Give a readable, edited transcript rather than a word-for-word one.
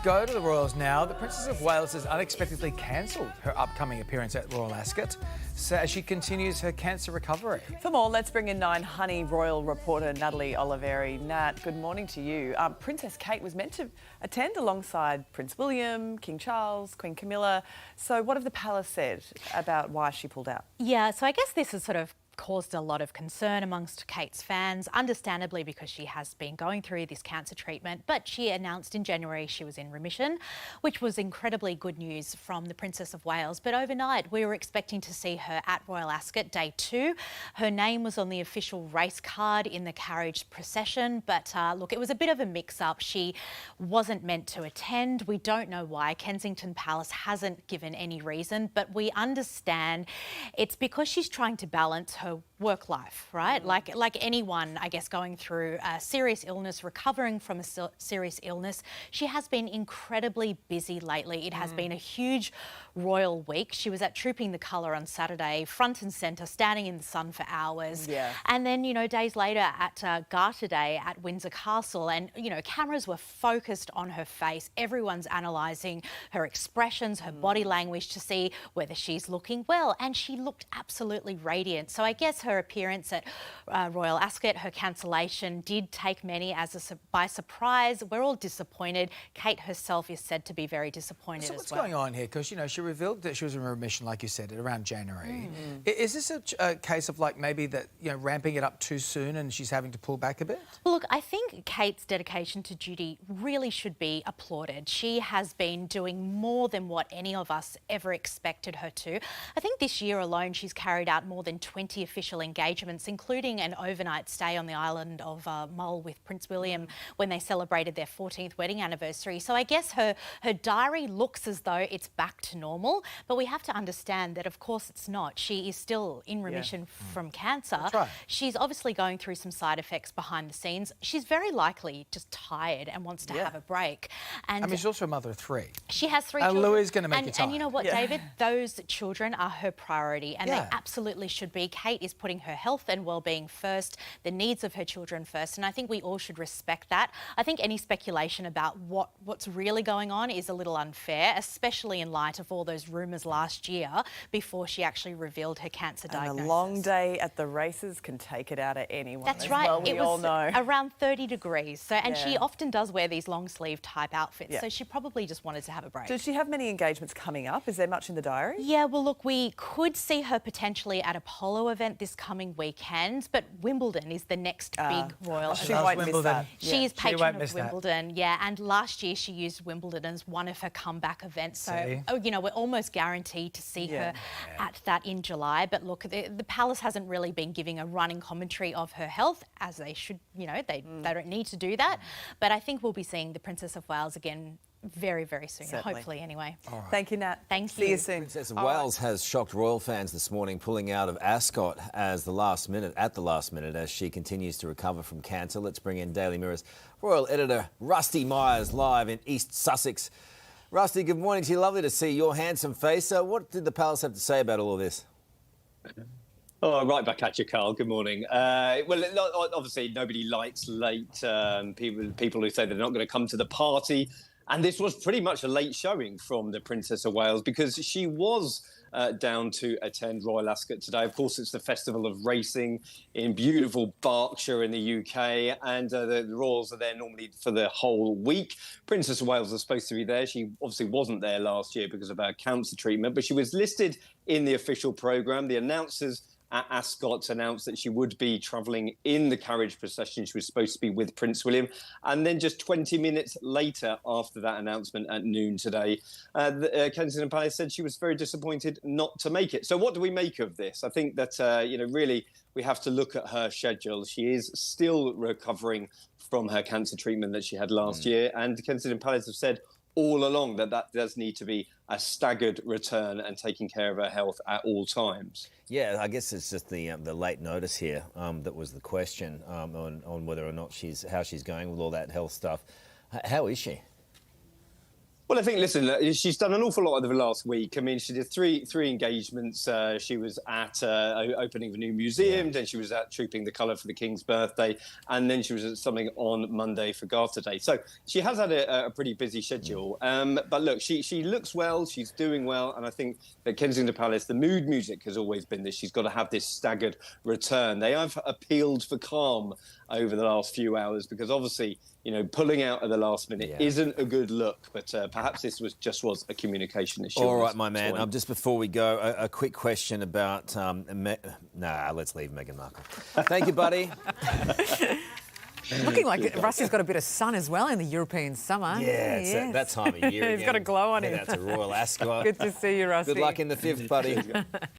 go to the Royals now. The Princess of Wales has unexpectedly cancelled her upcoming appearance at Royal Ascot as she continues her cancer recovery. For more, let's bring in 9Honey Royal reporter Natalie Oliveri. Nat, good morning to you. Princess Kate was meant to attend alongside Prince William, King Charles, Queen Camilla. So what have the palace said about why she pulled out? Yeah, so I guess this has sort of caused a lot of concern amongst Kate's fans, understandably because she has been going through this cancer treatment, but she announced in January she was in remission, which was incredibly good news from the Princess of Wales. But overnight, we were expecting to see her at Royal Ascot Day 2. Her name was on the official race card in the carriage procession, but look, it was a bit of a mix-up. She wasn't meant to attend. We don't know why. Kensington Palace hasn't given any reason, but we understand it's because she's trying to balance her work life, right? Like anyone, I guess, going through a serious illness, recovering from a serious illness, she has been incredibly busy lately. It has been a huge royal week. She was at Trooping the Colour on Saturday, front and centre, standing in the sun for hours. Yeah. And then, you know, days later at Garter Day at Windsor Castle, and, you know, cameras were focused on her face. Everyone's analysing her expressions, her body language to see whether she's looking well. And she looked absolutely radiant. So I guess her appearance at Royal Ascot, her cancellation, did take many by surprise. We're all disappointed. Kate herself is said to be very disappointed as well. So what's going on here? Because, you know, she revealed that she was in remission, like you said, at around January. Is this a case of, like, maybe that, you know, ramping it up too soon and she's having to pull back a bit? Well, look, I think Kate's dedication to duty really should be applauded. She has been doing more than what any of us ever expected her to. I think this year alone she's carried out more than 20 official engagements, including an overnight stay on the island of Mull with Prince William when they celebrated their 14th wedding anniversary. So I guess her diary looks as though it's back to normal, but we have to understand that, of course, it's not. She is still in remission from cancer. That's right. She's obviously going through some side effects behind the scenes. She's very likely just tired and wants to have a break. And I mean, she's also a mother of 3. she has 3 And children. Louis is going to make it time. And you know what, David? Those children are her priority, and they absolutely should be. Kate is putting her health and well-being first, the needs of her children first, and I think we all should respect that. I think any speculation about what's really going on is a little unfair, especially in light of all those rumours last year before she actually revealed her cancer diagnosis. And a long day at the races can take it out of anyone. That's right. Well, it was around 30 degrees. So, and she often does wear these long sleeve type outfits. So she probably just wanted to have a break. Does she have many engagements coming up? Is there much in the diary? Yeah, well, look, we could see her potentially at a polo event this coming weekend, but Wimbledon is the next big royal event. She won't miss that. She is patron of Wimbledon, and last year she used Wimbledon as one of her comeback events. So, you know, we're almost guaranteed to see her at that in July. But look, the palace hasn't really been giving a running commentary of her health, as they should. You know, they don't need to do that. But I think we'll be seeing the Princess of Wales again very, very soon, hopefully anyway. Right. Thank you, Nat. Thank you. See you soon. Princess of Wales has shocked royal fans this morning, pulling out of Ascot at the last minute as she continues to recover from cancer. Let's bring in Daily Mirror's royal editor Rusty Myers live in East Sussex. Rusty, good morning to you. Lovely to see your handsome face. What did the palace have to say about all of this? Oh, right back at you, Carl. Good morning. Well, obviously, nobody likes late people who say they're not going to come to the party. And this was pretty much a late showing from the Princess of Wales because she was down to attend Royal Ascot today. Of course, it's the festival of racing in beautiful Berkshire in the UK, and the Royals are there normally for the whole week. Princess of Wales is supposed to be there. She obviously wasn't there last year because of her cancer treatment, but she was listed in the official programme. The announcers at Ascot announced that she would be travelling in the carriage procession. She was supposed to be with Prince William. And then just 20 minutes later, after that announcement at noon today, Kensington Palace said she was very disappointed not to make it. So what do we make of this? I think that, really we have to look at her schedule. She is still recovering from her cancer treatment that she had last year. And Kensington Palace have said all along that does need to be a staggered return and taking care of her health at all times. Yeah, I guess it's just the late notice here that was the question on whether or not how she's going with all that health stuff. How is she? Well, I think, listen, she's done an awful lot over the last week. I mean, she did three engagements. She was at opening of a new museum, then she was at Trooping the Colour for the King's birthday, and then she was at something on Monday for Garter Day. So she has had a pretty busy schedule. But look, she looks well, she's doing well, and I think at Kensington Palace, the mood music has always been this. She's got to have this staggered return. They have appealed for calm over the last few hours because obviously, pulling out at the last minute isn't a good look, but perhaps this was a communication issue. All right, my man. Just before we go, a quick question about... let's leave Meghan Markle. Thank you, buddy. Looking like Rusty's got a bit of sun as well in the European summer. Yeah, it's that time of year. He's got a glow on him. That's a Royal Ascot. Good to see you, Rusty. Good luck in the 5th, buddy.